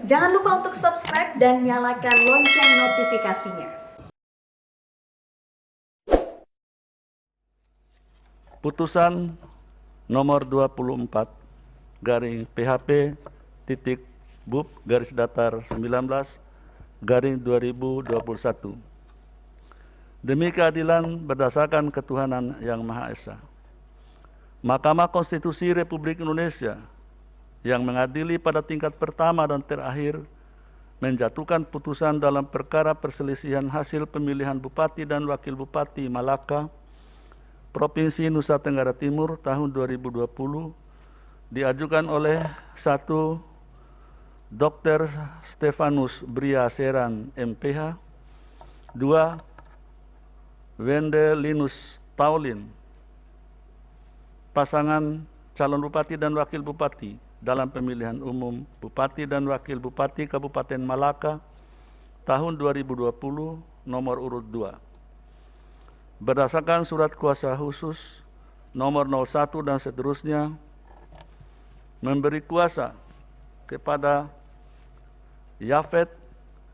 Jangan lupa untuk subscribe dan nyalakan lonceng notifikasinya. Putusan nomor 24 garing PHP titik BUP garis datar 19 garing 2021. Demi keadilan berdasarkan ketuhanan yang Maha Esa, Mahkamah Konstitusi Republik Indonesia yang mengadili pada tingkat pertama dan terakhir menjatuhkan putusan dalam perkara perselisihan hasil pemilihan Bupati dan Wakil Bupati Malaka, Provinsi Nusa Tenggara Timur tahun 2020 diajukan oleh 1. Dr. Stefanus Bria Seran MPH, 2. Wende Linus Taulin, pasangan calon Bupati dan Wakil Bupati dalam pemilihan umum Bupati dan Wakil Bupati Kabupaten Malaka tahun 2020 nomor urut 2. Berdasarkan surat kuasa khusus nomor 01 dan seterusnya, memberi kuasa kepada Yafet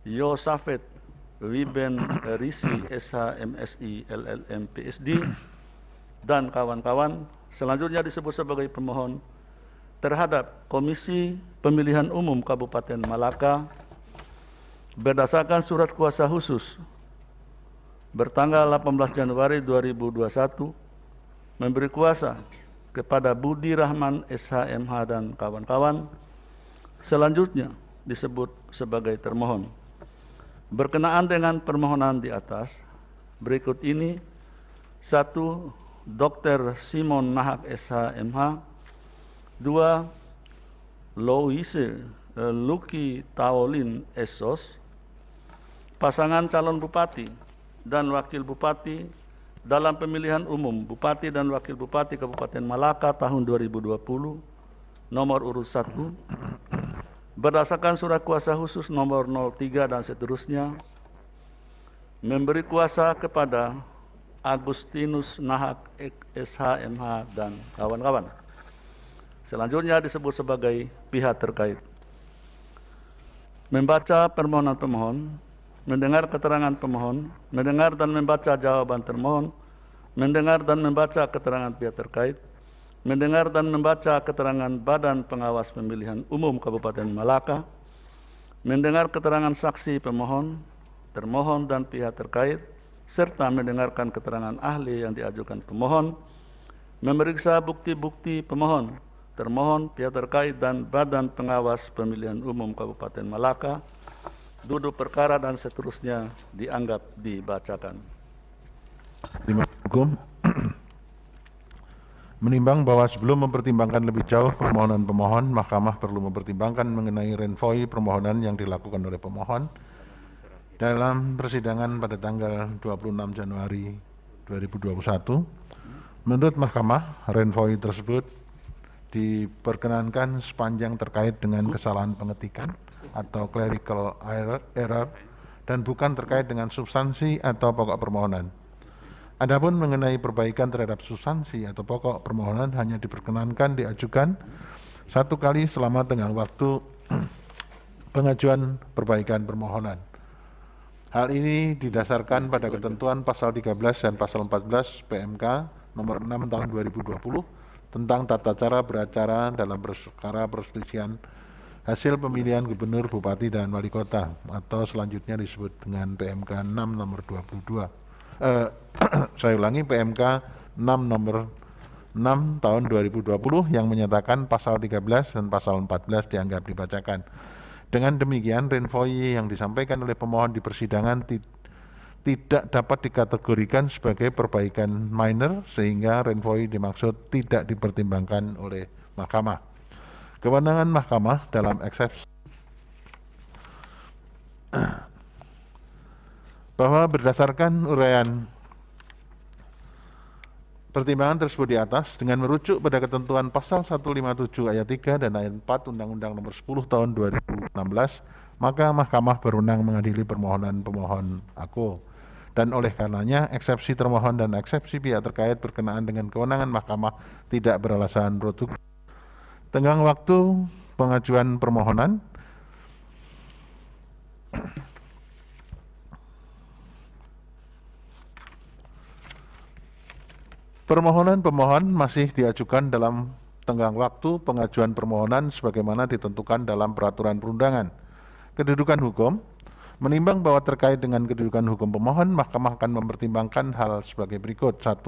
Yosafet Wiben Risi SH MSI LLM PSD dan kawan-kawan selanjutnya disebut sebagai pemohon terhadap Komisi Pemilihan Umum Kabupaten Malaka berdasarkan surat kuasa khusus bertanggal 18 Januari 2021 memberi kuasa kepada Budi Rahman SHMH dan kawan-kawan selanjutnya disebut sebagai termohon. Berkenaan dengan permohonan di atas, berikut ini: 1. Dr. Simon Nahak SHMH, 2. Louise Luki Taolin Esos, pasangan calon Bupati dan Wakil Bupati dalam pemilihan umum Bupati dan Wakil Bupati Kabupaten Malaka tahun 2020 nomor urut 1 berdasarkan surat kuasa khusus nomor 03 dan seterusnya, memberi kuasa kepada Agustinus Nahak SHMH dan kawan-kawan selanjutnya disebut sebagai pihak terkait. Membaca permohonan pemohon, mendengar keterangan pemohon, mendengar dan membaca jawaban termohon, mendengar dan membaca keterangan pihak terkait, mendengar dan membaca keterangan Badan Pengawas Pemilihan Umum Kabupaten Malaka, mendengar keterangan saksi pemohon, termohon dan pihak terkait, serta mendengarkan keterangan ahli yang diajukan pemohon, memeriksa bukti-bukti pemohon, termohon, pihak terkait dan Badan Pengawas Pemilihan Umum Kabupaten Malaka, duduk perkara dan seterusnya dianggap dibacakan. Terima kasih. Menimbang bahwa sebelum mempertimbangkan lebih jauh permohonan pemohon, Mahkamah perlu mempertimbangkan mengenai renvoi permohonan yang dilakukan oleh pemohon dalam persidangan pada tanggal 26 Januari 2021. Menurut Mahkamah, renvoi tersebut diperkenankan sepanjang terkait dengan kesalahan pengetikan atau clerical error dan bukan terkait dengan substansi atau pokok permohonan. Adapun mengenai perbaikan terhadap substansi atau pokok permohonan hanya diperkenankan diajukan satu kali selama tenggang waktu pengajuan perbaikan permohonan. Hal ini didasarkan pada ketentuan pasal 13 dan pasal 14 PMK nomor 6 tahun 2020 tentang tata cara beracara dalam perkara perselisihan hasil pemilihan gubernur, bupati, dan wali kota atau selanjutnya disebut dengan PMK 6 nomor 22. Saya ulangi, PMK 6 nomor 6 tahun 2020 yang menyatakan pasal 13 dan pasal 14 dianggap dibacakan. Dengan demikian, renvoi yang disampaikan oleh pemohon di persidangan tidak dapat dikategorikan sebagai perbaikan minor sehingga renvoi dimaksud tidak dipertimbangkan oleh Mahkamah. Kewenangan Mahkamah dalam eksepsi bahwa berdasarkan uraian pertimbangan tersebut di atas dengan merujuk pada ketentuan pasal 157 ayat 3 dan ayat 4 Undang-Undang nomor 10 tahun 2016, maka Mahkamah berwenang mengadili permohonan pemohon aku. Dan oleh karenanya eksepsi termohon dan eksepsi pihak terkait berkenaan dengan kewenangan Mahkamah tidak beralasan produktif. Tenggang waktu pengajuan permohonan Permohonan pemohon masih diajukan dalam tenggang waktu pengajuan permohonan sebagaimana ditentukan dalam peraturan perundangan. Kedudukan hukum, menimbang bahwa terkait dengan kedudukan hukum pemohon, Mahkamah akan mempertimbangkan hal sebagai berikut. 1,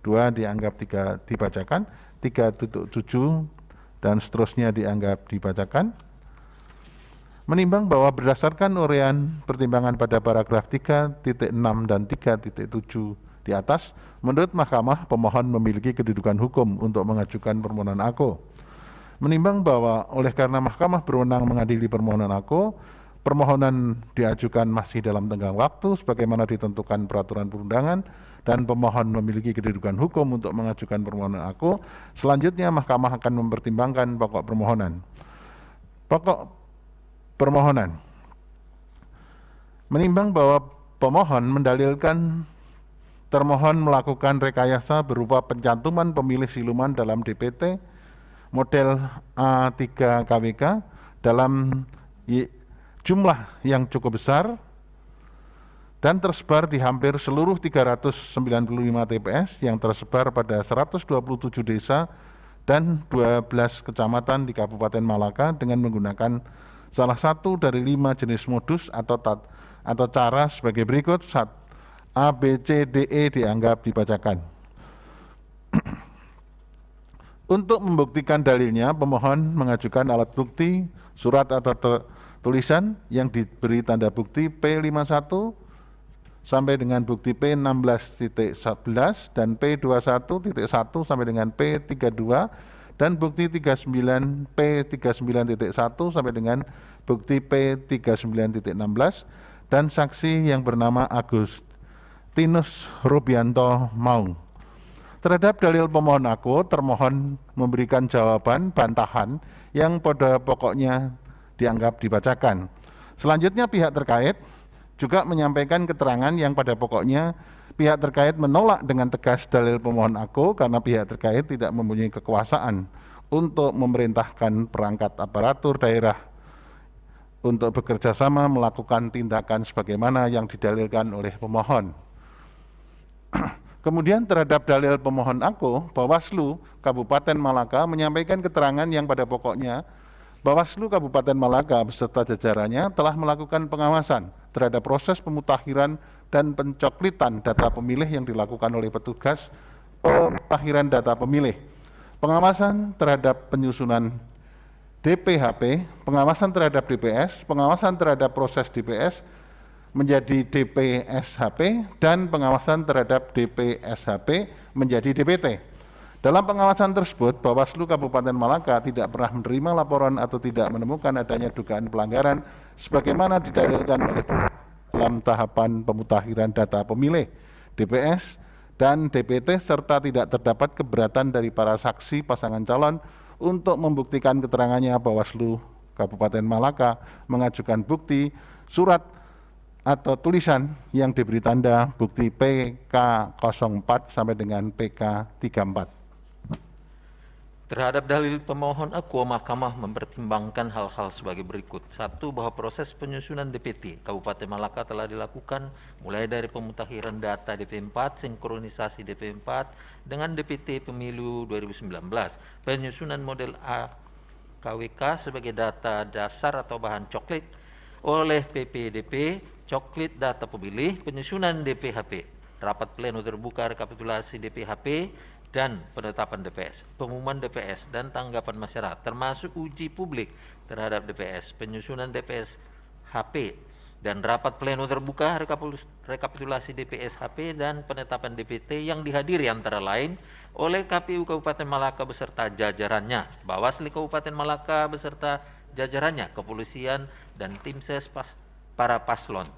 2 dianggap dibacakan, 3.7 dan seterusnya dianggap dibacakan. Menimbang bahwa berdasarkan uraian pertimbangan pada paragraf 3.6 dan 3.7 di atas, menurut Mahkamah, pemohon memiliki kedudukan hukum untuk mengajukan permohonan AKO. Menimbang bahwa oleh karena Mahkamah berwenang mengadili permohonan AKO, permohonan diajukan masih dalam tenggang waktu sebagaimana ditentukan peraturan perundangan dan pemohon memiliki kedudukan hukum untuk mengajukan permohonan AKO. Selanjutnya Mahkamah akan mempertimbangkan pokok permohonan. Pokok permohonan. Menimbang bahwa pemohon mendalilkan termohon melakukan rekayasa berupa pencantuman pemilih siluman dalam DPT model A3 KWK dalam jumlah yang cukup besar dan tersebar di hampir seluruh 395 TPS yang tersebar pada 127 desa dan 12 kecamatan di Kabupaten Malaka dengan menggunakan salah satu dari 5 jenis modus atau cara sebagai berikut. A, B, C, D, E dianggap dibacakan. Untuk membuktikan dalilnya, pemohon mengajukan alat bukti, surat atau tulisan yang diberi tanda bukti P51 sampai dengan bukti P16.11 dan P21.1 sampai dengan P32 dan bukti 39 P39.1 sampai dengan bukti P39.16 dan saksi yang bernama Agustinus Rubianto Maung. Terhadap dalil pemohon AKO, termohon memberikan jawaban bantahan yang pada pokoknya dianggap dibacakan. Selanjutnya pihak terkait juga menyampaikan keterangan yang pada pokoknya pihak terkait menolak dengan tegas dalil pemohon AKO karena pihak terkait tidak mempunyai kekuasaan untuk memerintahkan perangkat aparatur daerah untuk bekerja sama melakukan tindakan sebagaimana yang didalilkan oleh pemohon. Kemudian terhadap dalil pemohon AKO, Bawaslu Kabupaten Malaka menyampaikan keterangan yang pada pokoknya Bawaslu Kabupaten Malaka beserta jajarannya telah melakukan pengawasan terhadap proses pemutakhiran dan pencoklitan data pemilih yang dilakukan oleh petugas pemutakhiran data pemilih, pengawasan terhadap penyusunan DPHP, pengawasan terhadap DPS, pengawasan terhadap proses DPS menjadi DPSHP, dan pengawasan terhadap DPSHP menjadi DPT. Dalam pengawasan tersebut, Bawaslu Kabupaten Malaka tidak pernah menerima laporan atau tidak menemukan adanya dugaan pelanggaran sebagaimana didalilkan oleh dalam tahapan pemutakhiran data pemilih, DPS, dan DPT, serta tidak terdapat keberatan dari para saksi pasangan calon untuk membuktikan keterangannya. Bawaslu Kabupaten Malaka mengajukan bukti surat atau tulisan yang diberi tanda bukti PK04 sampai dengan PK34. Terhadap dalil pemohon AKO, Mahkamah mempertimbangkan hal-hal sebagai berikut. 1. Bahwa proses penyusunan DPT Kabupaten Malaka telah dilakukan mulai dari pemutakhiran data DP4, sinkronisasi DP4 dengan DPT Pemilu 2019, penyusunan model AKWK sebagai data dasar atau bahan coklit oleh PPDP, coklit data pemilih, penyusunan DPHP, rapat pleno terbuka rekapitulasi DPHP, dan penetapan DPS, pengumuman DPS dan tanggapan masyarakat, termasuk uji publik terhadap DPS, penyusunan DPS HP, dan rapat pleno terbuka rekapitulasi DPS HP dan penetapan DPT yang dihadiri antara lain oleh KPU Kabupaten Malaka beserta jajarannya, Bawaslu Kabupaten Malaka beserta jajarannya, kepolisian, dan tim ses para paslon,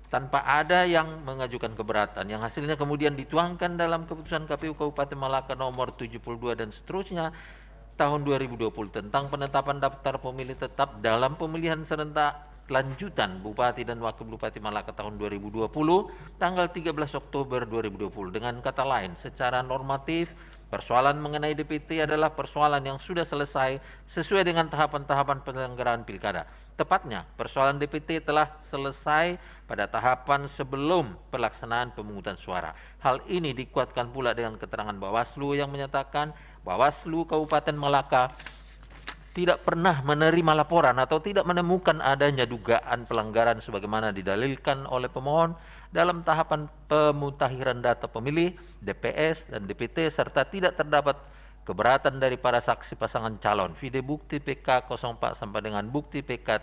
tanpa ada yang mengajukan keberatan, yang hasilnya kemudian dituangkan dalam keputusan KPU Kabupaten Malaka nomor 72 dan seterusnya tahun 2020 tentang penetapan daftar pemilih tetap dalam pemilihan serentak lanjutan Bupati dan Wakil Bupati Malaka tahun 2020 tanggal 13 Oktober 2020. Dengan kata lain, secara normatif persoalan mengenai DPT adalah persoalan yang sudah selesai sesuai dengan tahapan-tahapan penyelenggaraan pilkada. Tepatnya, persoalan DPT telah selesai pada tahapan sebelum pelaksanaan pemungutan suara. Hal ini dikuatkan pula dengan keterangan Bawaslu yang menyatakan Bawaslu Kabupaten Malaka tidak pernah menerima laporan atau tidak menemukan adanya dugaan pelanggaran sebagaimana didalilkan oleh pemohon dalam tahapan pemutakhiran data pemilih, DPS, dan DPT, serta tidak terdapat keberatan dari para saksi pasangan calon. Vide bukti PK 04 sampai dengan bukti PK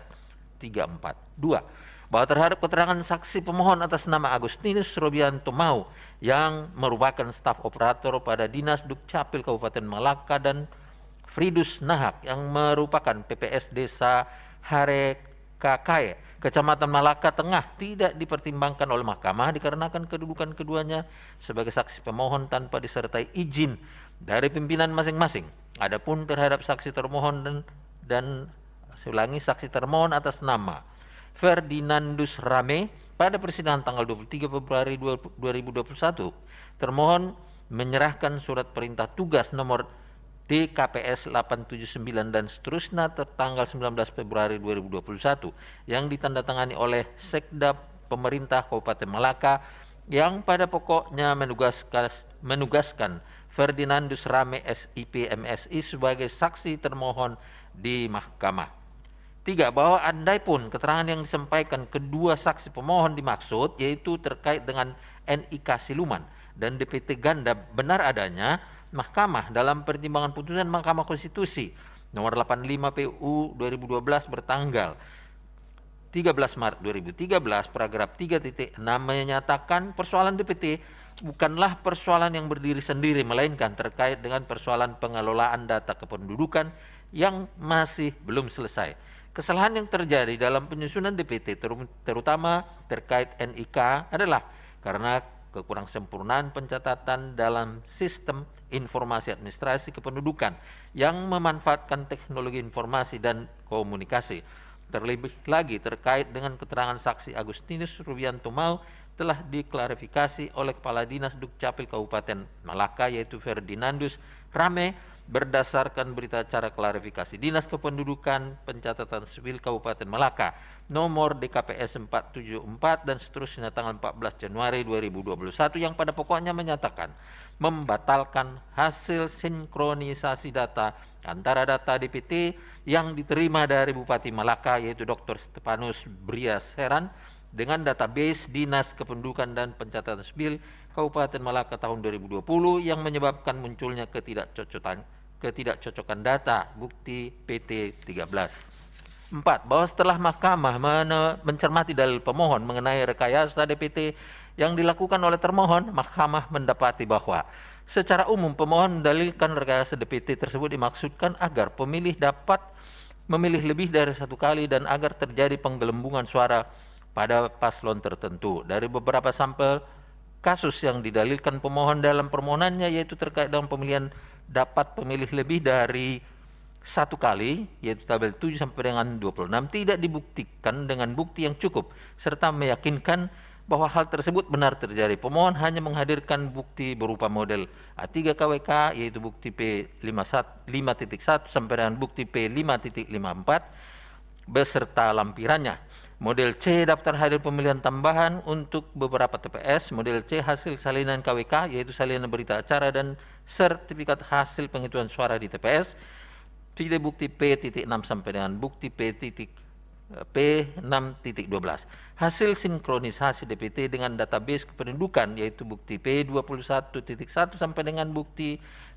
34. 2. Bahwa terhadap keterangan saksi pemohon atas nama Agustinus Robianto Mau yang merupakan staf operator pada Dinas Dukcapil Kabupaten Malaka dan Fridus Nahak yang merupakan PPS Desa Harekakae, Kecamatan Malaka Tengah tidak dipertimbangkan oleh mahkamah dikarenakan kedudukan keduanya sebagai saksi pemohon tanpa disertai izin dari pimpinan masing-masing. Adapun terhadap saksi termohon dan saksi termohon atas nama Ferdinandus Rame pada persidangan tanggal 23 Februari 2021, termohon menyerahkan surat perintah tugas nomor DKPS 879 dan seterusnya tertanggal 19 Februari 2021 yang ditandatangani oleh Sekda Pemerintah Kabupaten Malaka yang pada pokoknya menugaskan Ferdinandus Rame SIP MSI sebagai saksi termohon di mahkamah. 3. Bahwa andaipun keterangan yang disampaikan kedua saksi pemohon dimaksud yaitu terkait dengan NIK Siluman dan DPT ganda benar adanya, mahkamah dalam pertimbangan putusan Mahkamah Konstitusi nomor 85 PU 2012 bertanggal 13 Maret 2013 paragraf 3.6 menyatakan persoalan DPT bukanlah persoalan yang berdiri sendiri melainkan terkait dengan persoalan pengelolaan data kependudukan yang masih belum selesai. Kesalahan yang terjadi dalam penyusunan DPT terutama terkait NIK adalah karena kekurangsempurnaan pencatatan dalam sistem informasi administrasi kependudukan yang memanfaatkan teknologi informasi dan komunikasi. Terlebih lagi terkait dengan keterangan saksi Agustinus Rubianto Mau telah diklarifikasi oleh Kepala Dinas Dukcapil Kabupaten Malaka yaitu Ferdinandus Rame berdasarkan berita acara klarifikasi Dinas Kependudukan Pencatatan Sipil Kabupaten Malaka nomor DKPS 474 dan seterusnya tanggal 14 Januari 2021 yang pada pokoknya menyatakan membatalkan hasil sinkronisasi data antara data DPT yang diterima dari Bupati Malaka yaitu Dr. Stefanus Bria Seran dengan database Dinas Kependudukan dan Pencatatan Sipil Kabupaten Malaka tahun 2020 yang menyebabkan munculnya ketidakcocokan data bukti PT 13. 4. Bahwa setelah mahkamah mencermati dalil pemohon mengenai rekayasa DPT yang dilakukan oleh termohon, mahkamah mendapati bahwa secara umum pemohon mendalilkan rekayasa DPT tersebut dimaksudkan agar pemilih dapat memilih lebih dari satu kali dan agar terjadi penggelembungan suara pada paslon tertentu. Dari beberapa sampel kasus yang didalilkan pemohon dalam permohonannya yaitu terkait dengan pemilihan dapat pemilih lebih dari satu kali yaitu tabel 7 sampai dengan 26 tidak dibuktikan dengan bukti yang cukup serta meyakinkan bahwa hal tersebut benar terjadi. Pemohon hanya menghadirkan bukti berupa model A3 KWK yaitu bukti P5.1 sampai dengan bukti P5.54 beserta lampirannya. Model C daftar hadir pemilihan tambahan untuk beberapa TPS, model C hasil salinan KWK yaitu salinan berita acara dan sertifikat hasil penghitungan suara di TPS. Tidak bukti P.6 sampai dengan bukti P6.12. Hasil sinkronisasi DPT dengan database kependudukan yaitu bukti P21.1 sampai dengan bukti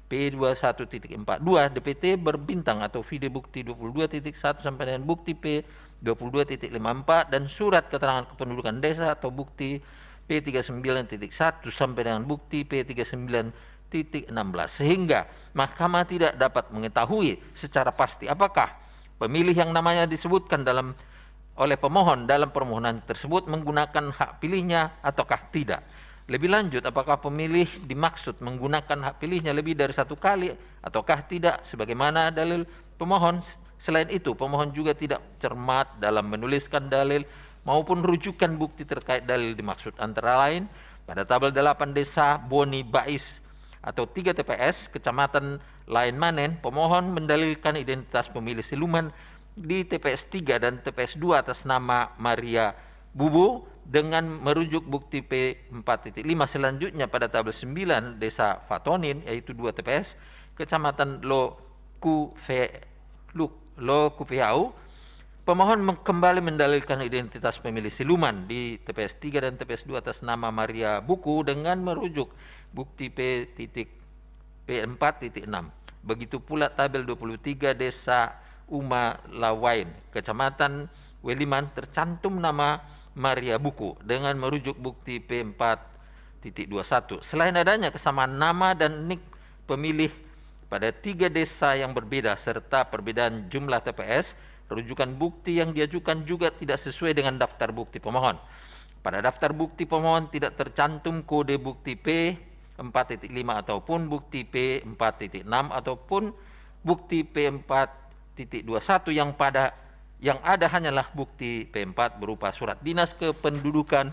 P21.42 DPT berbintang atau video bukti 22.1 sampai dengan bukti P22.54 dan surat keterangan kependudukan desa atau bukti P39.1 sampai dengan bukti P39.16 sehingga mahkamah tidak dapat mengetahui secara pasti apakah pemilih yang namanya disebutkan oleh pemohon dalam permohonan tersebut menggunakan hak pilihnya ataukah tidak. Lebih lanjut, apakah pemilih dimaksud menggunakan hak pilihnya lebih dari satu kali ataukah tidak sebagaimana dalil pemohon Selain itu, pemohon juga tidak cermat dalam menuliskan dalil maupun rujukan bukti terkait dalil dimaksud, antara lain pada tabel 8 Desa Boni Bais atau 3 TPS Kecamatan Lain Manen, pemohon mendalilkan identitas pemilih siluman di TPS 3 dan TPS 2 atas nama Maria Bubu dengan merujuk bukti P4.5. Selanjutnya pada tabel 9 Desa Fatonin, yaitu 2 TPS Kecamatan Lokufiau, pemohon kembali mendalilkan identitas pemilih siluman di TPS 3 dan TPS 2 atas nama Maria Buku dengan merujuk bukti P4.6. Begitu pula tabel 23 Desa Umalawain, Kecamatan Weliman, tercantum nama Maria Buku dengan merujuk bukti P4.21. Selain adanya kesamaan nama dan nik pemilih pada 3 desa yang berbeda serta perbedaan jumlah TPS, rujukan bukti yang diajukan juga tidak sesuai dengan daftar bukti pemohon. Pada daftar bukti pemohon tidak tercantum kode bukti P4.5 ataupun bukti P4.6 ataupun bukti P4.21 yang ada hanyalah bukti P4 berupa surat dinas kependudukan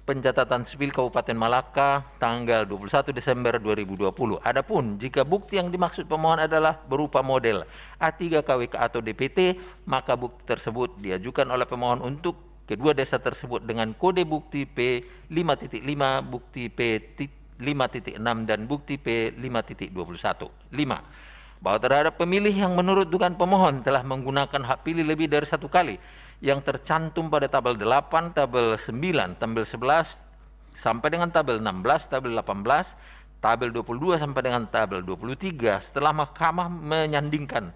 pencatatan sipil Kabupaten Malaka tanggal 21 Desember 2020. Adapun jika bukti yang dimaksud pemohon adalah berupa model A3 KWK atau DPT, maka bukti tersebut diajukan oleh pemohon untuk kedua desa tersebut dengan kode bukti P5.5, bukti P5.6 dan bukti P5.21. 5. Bahwa terhadap pemilih yang menurut dugaan pemohon telah menggunakan hak pilih lebih dari 1 kali yang tercantum pada tabel 8, tabel 9, tabel 11 sampai dengan tabel 16, tabel 18, tabel 22 sampai dengan tabel 23 setelah mahkamah menyandingkan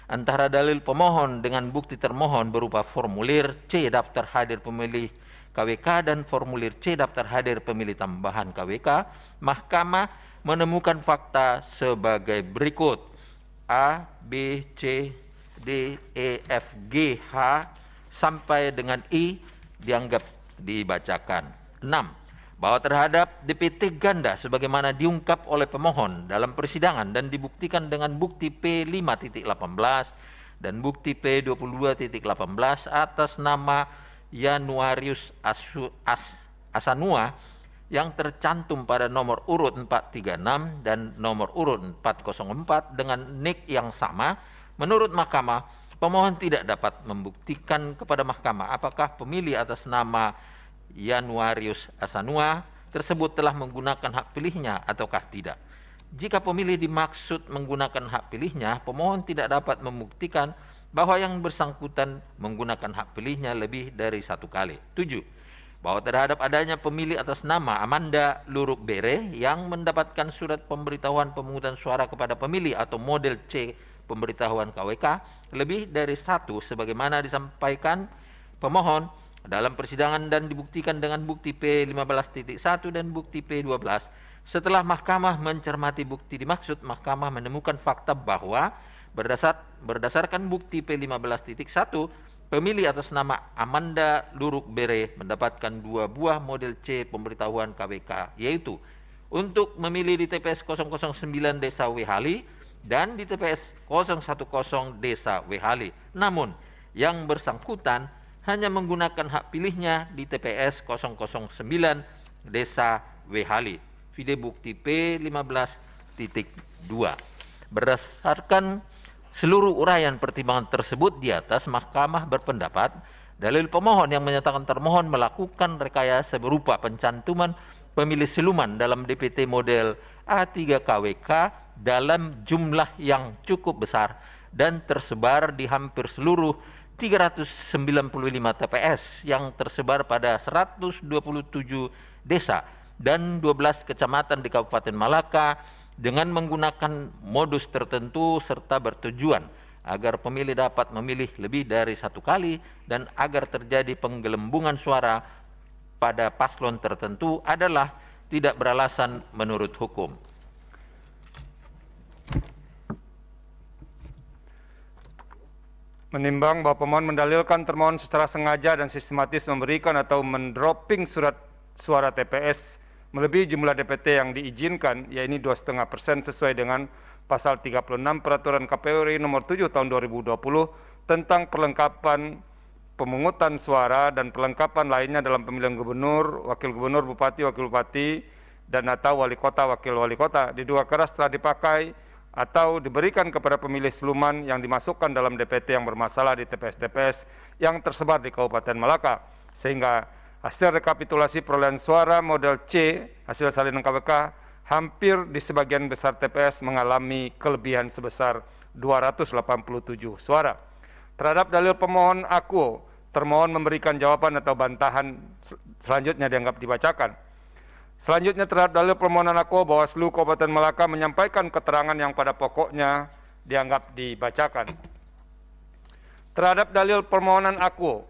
antara dalil pemohon dengan bukti termohon berupa formulir C daftar hadir pemilih KWK dan formulir C daftar hadir pemilih tambahan KWK, mahkamah menemukan fakta sebagai berikut. A, B, C, D, E, F, G, H sampai dengan I dianggap dibacakan. 6. Bahwa terhadap DPT ganda sebagaimana diungkap oleh pemohon dalam persidangan dan dibuktikan dengan bukti P5.18 dan bukti P22.18 atas nama Yanuarius Asanua yang tercantum pada nomor urut 436 dan nomor urut 404 dengan nik yang sama, menurut mahkamah, pemohon tidak dapat membuktikan kepada mahkamah apakah pemilih atas nama Yanuarius Asanua tersebut telah menggunakan hak pilihnya ataukah tidak. Jika pemilih dimaksud menggunakan hak pilihnya, pemohon tidak dapat membuktikan bahwa yang bersangkutan menggunakan hak pilihnya lebih dari 1 kali. 7. Bahwa terhadap adanya pemilih atas nama Amanda Luruk Bere yang mendapatkan surat pemberitahuan pemungutan suara kepada pemilih atau model C pemberitahuan KWK lebih dari 1 sebagaimana disampaikan pemohon dalam persidangan dan dibuktikan dengan bukti P15.1 dan bukti P12. Setelah mahkamah mencermati bukti dimaksud, mahkamah menemukan fakta bahwa berdasarkan bukti P15.1, pemilih atas nama Amanda Luruk Bere mendapatkan 2 buah model C pemberitahuan KWK, yaitu untuk memilih di TPS 009 Desa Wehali dan di TPS 010 Desa Wehali. Namun, yang bersangkutan hanya menggunakan hak pilihnya di TPS 009 Desa Wehali. Video bukti P15.2. Berdasarkan seluruh uraian pertimbangan tersebut di atas, mahkamah berpendapat dalil pemohon yang menyatakan termohon melakukan rekayasa berupa pencantuman pemilih siluman dalam DPT model A3 KWK dalam jumlah yang cukup besar dan tersebar di hampir seluruh 395 TPS yang tersebar pada 127 desa dan 12 kecamatan di Kabupaten Malaka dengan menggunakan modus tertentu serta bertujuan agar pemilih dapat memilih lebih dari 1 kali dan agar terjadi penggelembungan suara pada paslon tertentu adalah tidak beralasan menurut hukum. Menimbang bahwa pemohon mendalilkan termohon secara sengaja dan sistematis memberikan atau mendropping surat suara TPS melebihi jumlah DPT yang diizinkan, yaitu 2,5% sesuai dengan Pasal 36 Peraturan KPU RI Nomor 7 Tahun 2020 tentang perlengkapan pemungutan suara dan perlengkapan lainnya dalam pemilihan gubernur, wakil gubernur, bupati, wakil bupati, dan atau wali kota, wakil wali kota diduga keras telah dipakai atau diberikan kepada pemilih siluman yang dimasukkan dalam DPT yang bermasalah di TPS-TPS yang tersebar di Kabupaten Malaka, sehingga hasil rekapitulasi perolehan suara model C hasil salinan KWK hampir di sebagian besar TPS mengalami kelebihan sebesar 287 suara. Terhadap dalil pemohon akuo, termohon memberikan jawaban atau bantahan selanjutnya dianggap dibacakan. Selanjutnya terhadap dalil permohonan akuo, Bawaslu Kabupaten Malaka menyampaikan keterangan yang pada pokoknya dianggap dibacakan. Terhadap dalil permohonan akuo,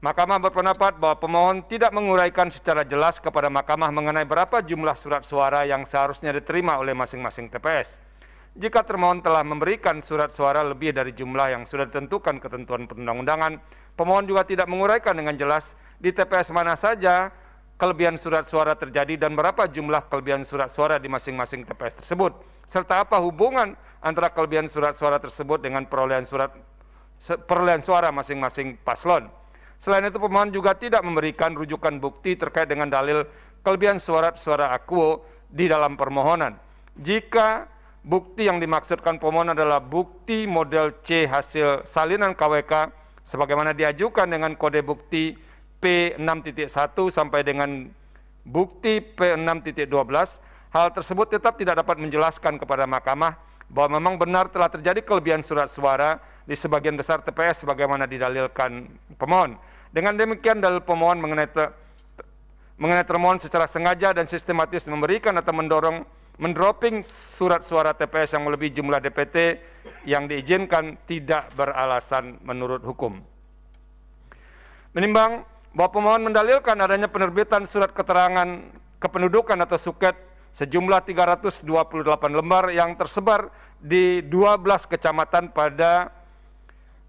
Mahkamah berpendapat bahwa pemohon tidak menguraikan secara jelas kepada Mahkamah mengenai berapa jumlah surat suara yang seharusnya diterima oleh masing-masing TPS. Jika termohon telah memberikan surat suara lebih dari jumlah yang sudah ditentukan ketentuan perundang-undangan, pemohon juga tidak menguraikan dengan jelas di TPS mana saja kelebihan surat suara terjadi dan berapa jumlah kelebihan surat suara di masing-masing TPS tersebut, serta apa hubungan antara kelebihan surat suara tersebut dengan perolehan suara masing-masing paslon. Selain itu, pemohon juga tidak memberikan rujukan bukti terkait dengan dalil kelebihan suara akuo di dalam permohonan. Jika bukti yang dimaksudkan pemohon adalah bukti model C hasil salinan KWK sebagaimana diajukan dengan kode bukti P6.1 sampai dengan bukti P6.12, hal tersebut tetap tidak dapat menjelaskan kepada Mahkamah bahwa memang benar telah terjadi kelebihan surat suara di sebagian besar TPS sebagaimana didalilkan pemohon. Dengan demikian, dalil pemohon mengenai termohon secara sengaja dan sistematis memberikan atau mendroping surat suara TPS yang melebihi jumlah DPT yang diizinkan tidak beralasan menurut hukum. Menimbang bahwa pemohon mendalilkan adanya penerbitan surat keterangan kependudukan atau suket sejumlah 328 lembar yang tersebar di 12 kecamatan pada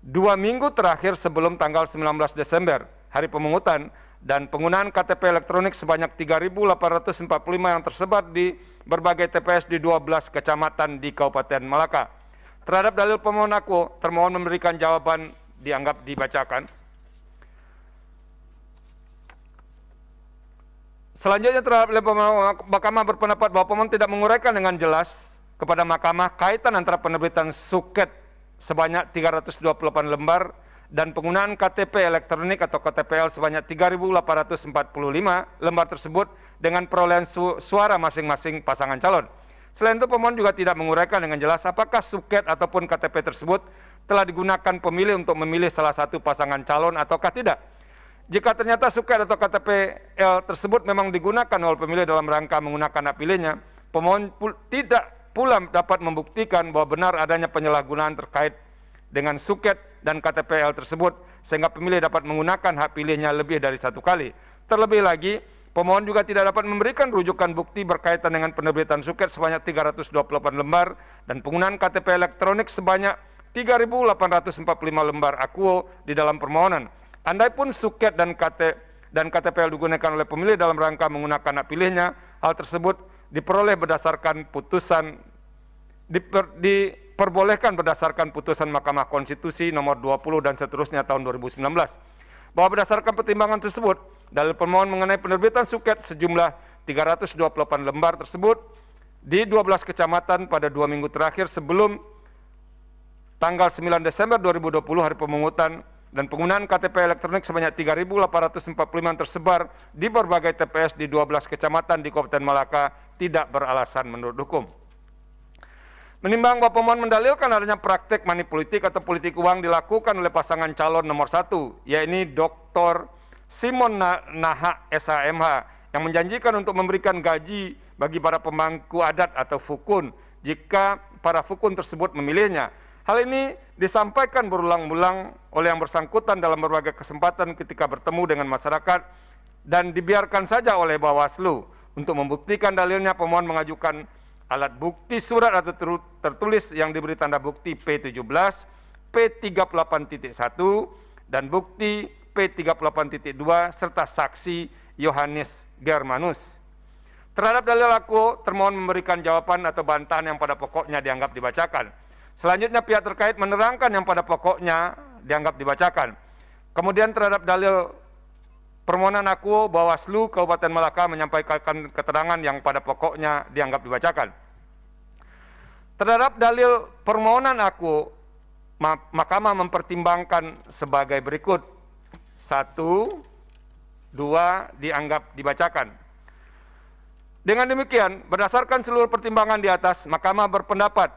2 minggu terakhir sebelum tanggal 19 Desember, hari pemungutan, dan penggunaan KTP elektronik sebanyak 3.845 yang tersebar di berbagai TPS di 12 kecamatan di Kabupaten Malaka. Terhadap dalil pemohon akuo, termohon memberikan jawaban dianggap dibacakan. Selanjutnya terhadap Mahkamah berpendapat bahwa pemohon tidak menguraikan dengan jelas kepada Mahkamah kaitan antara penerbitan suket sebanyak 328 lembar dan penggunaan KTP elektronik atau KTPL sebanyak 3.845 lembar tersebut dengan perolehan suara masing-masing pasangan calon. Selain itu, pemohon juga tidak menguraikan dengan jelas apakah suket ataupun KTP tersebut telah digunakan pemilih untuk memilih salah satu pasangan calon ataukah tidak. Jika ternyata suket atau KTPL tersebut memang digunakan oleh pemilih dalam rangka menggunakan hak pilihnya, pemohon tidak pula dapat membuktikan bahwa benar adanya penyalahgunaan terkait dengan suket dan KTPL tersebut, sehingga pemilih dapat menggunakan hak pilihnya lebih dari satu kali. Terlebih lagi, pemohon juga tidak dapat memberikan rujukan bukti berkaitan dengan penerbitan suket sebanyak 328 lembar dan penggunaan KTP elektronik sebanyak 3.845 lembar akuo di dalam permohonan. Andaipun suket dan KTPL digunakan oleh pemilih dalam rangka menggunakan hak pilihnya, hal tersebut diperoleh berdasarkan diperbolehkan berdasarkan putusan Mahkamah Konstitusi nomor 20 dan seterusnya tahun 2019. Bahwa berdasarkan pertimbangan tersebut, dalil pemohon mengenai penerbitan suket sejumlah 328 lembar tersebut di 12 kecamatan pada 2 minggu terakhir sebelum tanggal 9 Desember 2020 hari pemungutan dan penggunaan KTP elektronik sebanyak 3.845 yang tersebar di berbagai TPS di 12 kecamatan di Kabupaten Malaka tidak beralasan menurut hukum. Menimbang bahwa pemohon mendalilkan adanya praktek manipolitik atau politik uang dilakukan oleh pasangan calon nomor 1, yaitu Dr. Simon Naha SHMH, yang menjanjikan untuk memberikan gaji bagi para pemangku adat atau fukun jika para fukun tersebut memilihnya. Hal ini disampaikan berulang-ulang oleh yang bersangkutan dalam berbagai kesempatan ketika bertemu dengan masyarakat dan dibiarkan saja oleh Bawaslu. Untuk membuktikan dalilnya, pemohon mengajukan alat bukti surat atau tertulis yang diberi tanda bukti P17, P38.1, dan bukti P38.2 serta saksi Yohanes Germanus. Terhadap dalil aku, termohon memberikan jawaban atau bantahan yang pada pokoknya dianggap dibacakan. Selanjutnya pihak terkait menerangkan yang pada pokoknya dianggap dibacakan. Kemudian terhadap dalil permohonan aku, Bawaslu Kabupaten Malaka menyampaikan keterangan yang pada pokoknya dianggap dibacakan. Terhadap dalil permohonan aku, Mahkamah mempertimbangkan sebagai berikut. 1, 2 dianggap dibacakan. Dengan demikian, berdasarkan seluruh pertimbangan di atas, Mahkamah berpendapat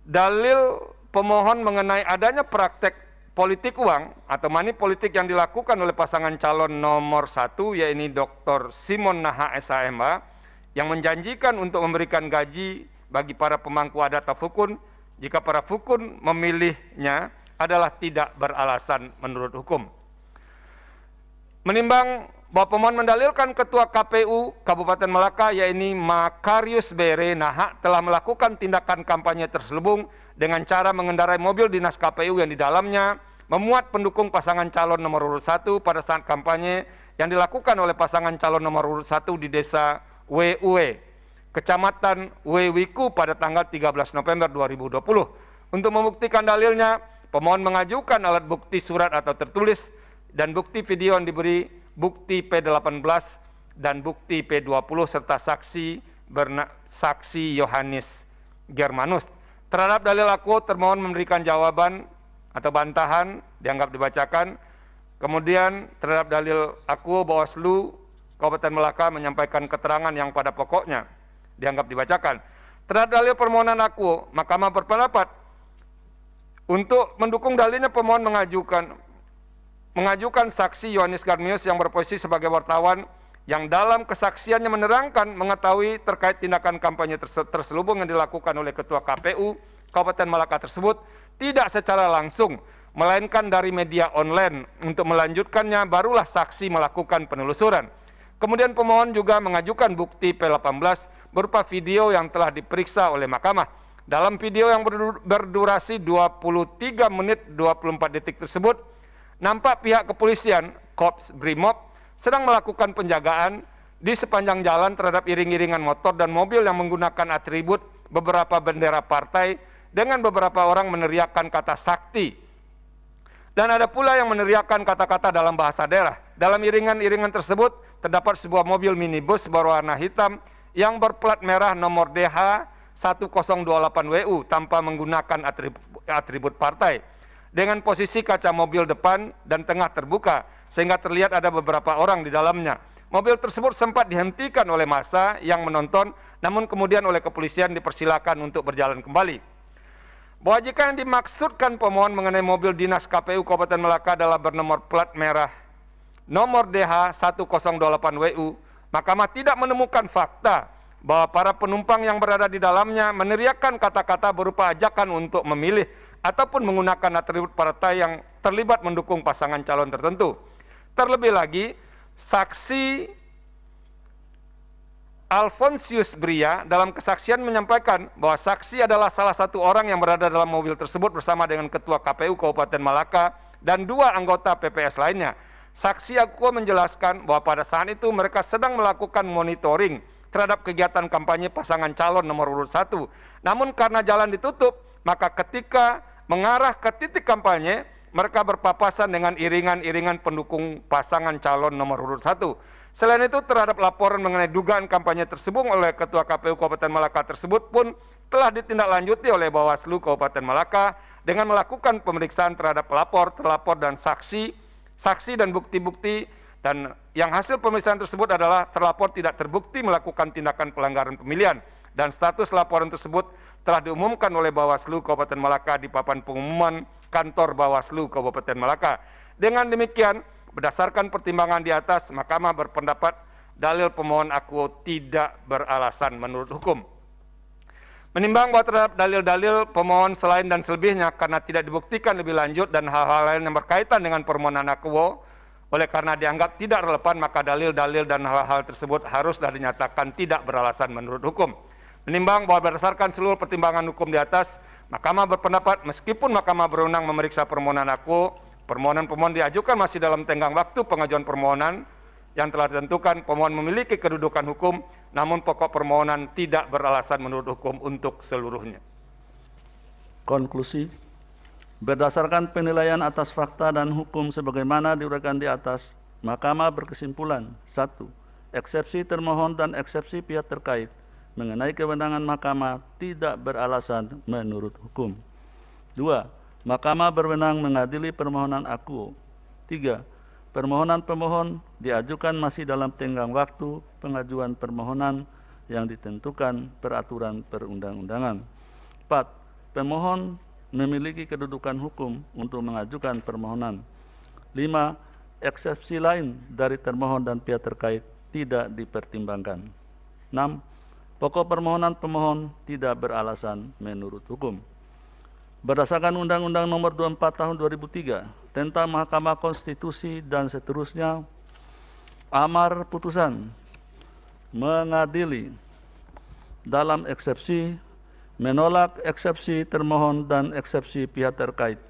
dalil pemohon mengenai adanya praktek politik uang atau money politik yang dilakukan oleh pasangan calon nomor 1, yaitu Dr. Simon Naha SHMH, yang menjanjikan untuk memberikan gaji bagi para pemangku adat atau fukun jika para fukun memilihnya adalah tidak beralasan menurut hukum. Menimbang bahwa pemohon mendalilkan Ketua KPU Kabupaten Malaka, yaitu Makarius Bere Naha, telah melakukan tindakan kampanye terselubung dengan cara mengendarai mobil dinas KPU yang di dalamnya memuat pendukung pasangan calon nomor urut 1 pada saat kampanye yang dilakukan oleh pasangan calon nomor urut 1 di desa WUE, Kecamatan Wewiku pada tanggal 13 November 2020. Untuk membuktikan dalilnya, pemohon mengajukan alat bukti surat atau tertulis dan bukti video yang diberi bukti P18 dan bukti P20 serta saksi Yohanes Germanus. Terhadap dalil aku, termohon memberikan jawaban atau bantahan dianggap dibacakan. Kemudian terhadap dalil aku, Bawaslu Kabupaten Malaka menyampaikan keterangan yang pada pokoknya dianggap dibacakan. Terhadap dalil permohonan aku, Mahkamah berpendapat untuk mendukung dalilnya pemohon mengajukan saksi Yohanes Garmius yang berposisi sebagai wartawan yang dalam kesaksiannya menerangkan mengetahui terkait tindakan kampanye terselubung yang dilakukan oleh Ketua KPU Kabupaten Malaka tersebut tidak secara langsung, melainkan dari media online. Untuk melanjutkannya, barulah saksi melakukan penelusuran. Kemudian pemohon juga mengajukan bukti P18 berupa video yang telah diperiksa oleh Mahkamah. Dalam video yang berdurasi 23 menit 24 detik tersebut, nampak pihak kepolisian, Korps Brimob, sedang melakukan penjagaan di sepanjang jalan terhadap iring-iringan motor dan mobil yang menggunakan atribut beberapa bendera partai dengan beberapa orang meneriakkan kata sakti. Dan ada pula yang meneriakkan kata-kata dalam bahasa daerah. Dalam iringan-iringan tersebut terdapat sebuah mobil minibus berwarna hitam yang berplat merah nomor DH 1028WU tanpa menggunakan atribut partai, dengan posisi kaca mobil depan dan tengah terbuka sehingga terlihat ada beberapa orang di dalamnya. Mobil tersebut sempat dihentikan oleh massa yang menonton, namun kemudian oleh kepolisian dipersilakan untuk berjalan kembali. Bahwa jika yang dimaksudkan pemohon mengenai mobil dinas KPU Kabupaten Malaka adalah bernomor plat merah nomor DH 1028WU, Mahkamah tidak menemukan fakta bahwa para penumpang yang berada di dalamnya meneriakkan kata-kata berupa ajakan untuk memilih ataupun menggunakan atribut partai yang terlibat mendukung pasangan calon tertentu. Terlebih lagi, saksi Alfonsius Bria dalam kesaksian menyampaikan bahwa saksi adalah salah satu orang yang berada dalam mobil tersebut bersama dengan Ketua KPU Kabupaten Malaka dan 2 anggota PPS lainnya. Saksi Akua menjelaskan bahwa pada saat itu mereka sedang melakukan monitoring terhadap kegiatan kampanye pasangan calon nomor urut 1. Namun karena jalan ditutup, maka ketika mengarah ke titik kampanye, mereka berpapasan dengan iringan-iringan pendukung pasangan calon nomor urut 1. Selain itu, terhadap laporan mengenai dugaan kampanye tersebut oleh Ketua KPU Kabupaten Malaka tersebut pun telah ditindaklanjuti oleh Bawaslu Kabupaten Malaka dengan melakukan pemeriksaan terhadap pelapor, terlapor, dan saksi dan bukti-bukti, dan yang hasil pemeriksaan tersebut adalah terlapor tidak terbukti melakukan tindakan pelanggaran pemilihan dan status laporan tersebut telah diumumkan oleh Bawaslu Kabupaten Malaka di papan pengumuman kantor Bawaslu Kabupaten Malaka. Dengan demikian, berdasarkan pertimbangan di atas, Mahkamah berpendapat dalil pemohon aku tidak beralasan menurut hukum. Menimbang bahwa terhadap dalil-dalil pemohon selain dan selebihnya karena tidak dibuktikan lebih lanjut dan hal-hal lain yang berkaitan dengan permohonan aku, oleh karena dianggap tidak relevan, maka dalil-dalil dan hal-hal tersebut haruslah dinyatakan tidak beralasan menurut hukum. Menimbang bahwa berdasarkan seluruh pertimbangan hukum di atas, Mahkamah berpendapat meskipun Mahkamah berwenang memeriksa permohonan aku, permohonan pemohon diajukan masih dalam tenggang waktu pengajuan permohonan yang telah ditentukan pemohon memiliki kedudukan hukum, namun pokok permohonan tidak beralasan menurut hukum untuk seluruhnya. Konklusi, berdasarkan penilaian atas fakta dan hukum sebagaimana diuraikan di atas, Mahkamah berkesimpulan: 1. Eksepsi termohon dan eksepsi pihak terkait mengenai kewenangan Mahkamah tidak beralasan menurut hukum. 2. Mahkamah berwenang mengadili permohonan akuo. 3. Permohonan pemohon diajukan masih dalam tenggang waktu pengajuan permohonan yang ditentukan peraturan perundang-undangan. 4. Pemohon memiliki kedudukan hukum untuk mengajukan permohonan. 5. Eksepsi lain dari termohon dan pihak terkait tidak dipertimbangkan. 6. Pokok permohonan pemohon tidak beralasan menurut hukum. Berdasarkan Undang-Undang Nomor 24 Tahun 2003 tentang Mahkamah Konstitusi dan seterusnya, amar putusan mengadili dalam eksepsi, menolak eksepsi termohon dan eksepsi pihak terkait.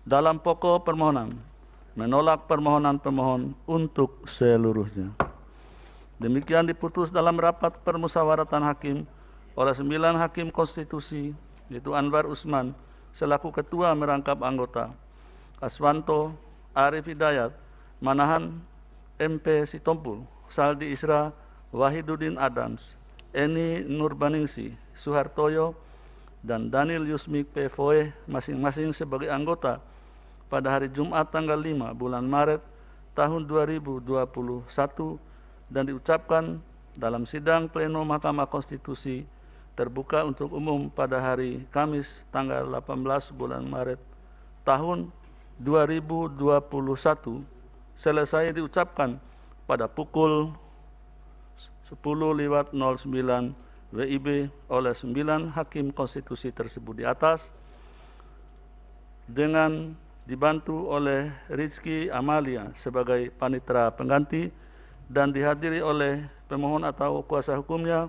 Dalam pokok permohonan, menolak permohonan pemohon untuk seluruhnya. Demikian diputus dalam rapat permusyawaratan hakim oleh 9 hakim konstitusi, yaitu Anwar Usman selaku ketua merangkap anggota, Aswanto, Arif Hidayat, Manahan, MP Sitompul, Saldi Isra, Wahiduddin Adams, Eni Nurbaningsi, Suhartoyo, dan Daniel Yusmik P. masing-masing sebagai anggota pada hari Jumat tanggal 5 bulan Maret tahun 2021 dan diucapkan dalam sidang pleno Mahkamah Konstitusi terbuka untuk umum pada hari Kamis tanggal 18 bulan Maret tahun 2021 selesai diucapkan pada pukul 10.09 WIB oleh 9 hakim konstitusi tersebut di atas dengan dibantu oleh Rizky Amalia sebagai panitera pengganti dan dihadiri oleh pemohon atau kuasa hukumnya,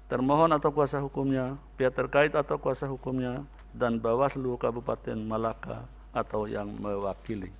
termohon atau kuasa hukumnya, pihak terkait atau kuasa hukumnya, dan Bawaslu Kabupaten Malaka atau yang mewakili.